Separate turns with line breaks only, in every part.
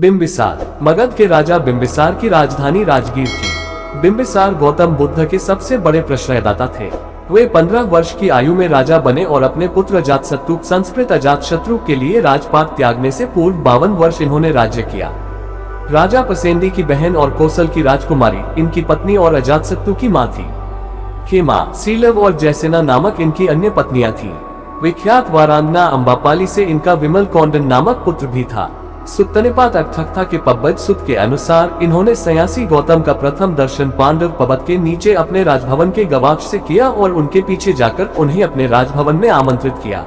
बिंबिसार मगध के राजा बिंबिसार की राजधानी राजगीर थी। बिंबिसार गौतम बुद्ध के सबसे बड़े प्रश्रयदाता थे। वे 15 वर्ष की आयु में राजा बने और अपने पुत्र अजातशत्रु संस्कृत अजातशत्रु के लिए राजपाट त्यागने से पूर्व 52 वर्ष इन्होंने राज्य किया। राजा पसेंदी की बहन और कौशल की राजकुमारी इनकी पत्नी और अजातशत्रु की मां थी। खेमा, सीलव और जयसेना नामक इनकी अन्य पत्नियां थीं। विख्यात वारांगना अम्बापाली से इनका विमल कौंडन नामक पुत्र भी था। सुत्तनिपात अर्थकथा के पब्बज सुत के अनुसार इन्होंने सन्यासी गौतम का प्रथम दर्शन पांडव पर्वत के नीचे अपने राजभवन के गवाक्ष से किया और उनके पीछे जाकर उन्हें अपने राजभवन में आमंत्रित किया।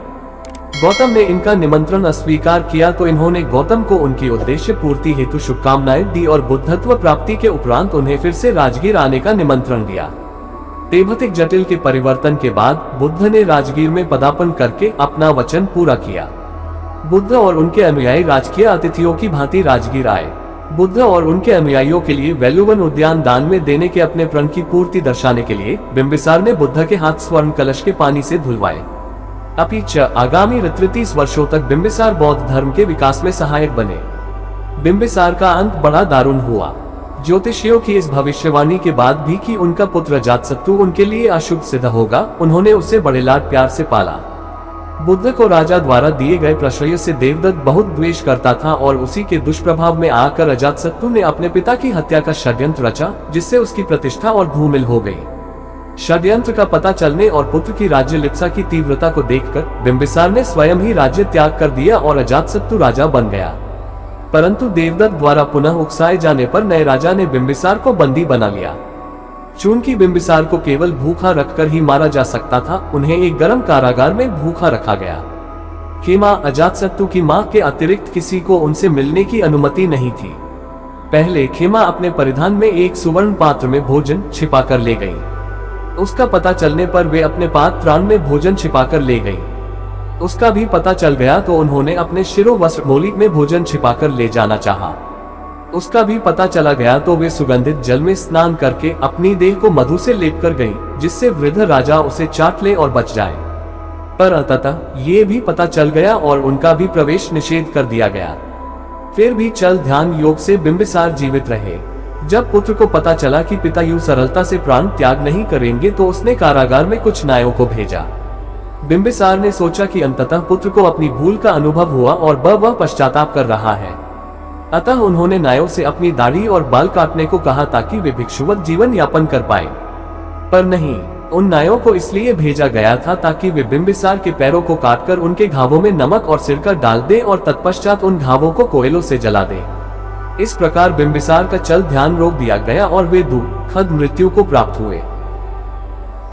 गौतम ने इनका निमंत्रण अस्वीकार किया तो इन्होंने गौतम को उनकी उद्देश्य पूर्ति हेतु शुभकामनाएं दी और बुद्धत्व प्राप्ति के उपरांत उन्हें फिर से राजगीर आने का निमंत्रण दिया। तेभतिक जटिल के परिवर्तन के बाद बुद्ध ने राजगीर में पदार्पण करके अपना वचन पूरा किया। बुद्ध और उनके अनुयायी राजकीय अतिथियों की भांति राजगीर आए। बुद्ध और उनके अनुयायियों के लिए वेलुवन उद्यान दान में देने के अपने प्रण की पूर्ति दर्शाने के लिए बिंबिसार ने बुद्ध के हाथ स्वर्ण कलश के पानी से धुलवाए। अपिच आगामी 33 वर्षों तक बिंबिसार बौद्ध धर्म के विकास में सहायक बने। बिंबिसार का अंत बड़ा दारुण हुआ। ज्योतिषियों की इस भविष्यवाणी के बाद भी कि उनका पुत्र अजातशत्रु उनके लिए अशुभ सिद्ध होगा, उन्होंने उसे बड़े लाड प्यार से पाला। बुद्ध को राजा द्वारा दिए गए प्रश्रय से देवदत्त बहुत द्वेष करता था और उसी के दुष्प्रभाव में आकर अजातशत्रु ने अपने पिता की हत्या का षड्यंत्र रचा, जिससे उसकी प्रतिष्ठा और धूमिल हो गई। षड्यंत्र का पता चलने और पुत्र की राज्य लिप्सा की तीव्रता को देखकर बिंबिसार ने स्वयं ही राज्य त्याग कर दिया और अजातशत्रु राजा बन गया। परंतु देवदत्त द्वारा पुनः उकसाए जाने पर नए राजा ने बिंबिसार को बंदी बना लिया। चूंकि बिंबिसार को केवल भूखा रखकर ही मारा जा सकता था, उन्हें एक गर्म कारागार में भूखा रखा गया। खेमा, अजातशत्रु की मां के अतिरिक्त किसी को उनसे मिलने की अनुमति नहीं थी। पहले खेमा अपने परिधान में एक सुवर्ण पात्र में भोजन छिपाकर ले गई। उसका पता चलने पर वे अपने पात्रान में भोजन छिपाकर ले गई। उसका भी पता चल गया तो उन्होंने अपने शिरो वस्त्र मोली में भोजन छिपाकर ले जाना चाहा। उसका भी पता चला गया तो वे सुगंधित जल में स्नान करके अपनी देह को मधु से लेप कर गयी, जिससे वृद्ध राजा उसे चाट ले और बच जाए। पर अंततः ये भी पता चल गया और उनका भी प्रवेश निषेध कर दिया गया। फिर भी चल ध्यान योग से बिंबिसार जीवित रहे। जब पुत्र को पता चला कि पिता यूं सरलता से प्राण त्याग नहीं करेंगे तो उसने कारागार में कुछ नायों को भेजा। बिंबिसार ने सोचा कि अंततः पुत्र को अपनी भूल का अनुभव हुआ और वह पश्चाताप कर रहा है। अतः उन्होंने नायों से अपनी दाढ़ी और बाल काटने को कहा ताकि वे भिक्षुवत जीवन यापन कर पाए। पर नहीं, उन नायों को इसलिए भेजा गया था ताकि वे बिंबिसार के पैरों को काटकर उनके घावों में नमक और सिरका डाल दे और तत्पश्चात उन घावों को कोयलों से जला दे। इस प्रकार बिंबिसार का चल ध्यान रोक दिया गया और वे दुखद मृत्यु को प्राप्त हुए।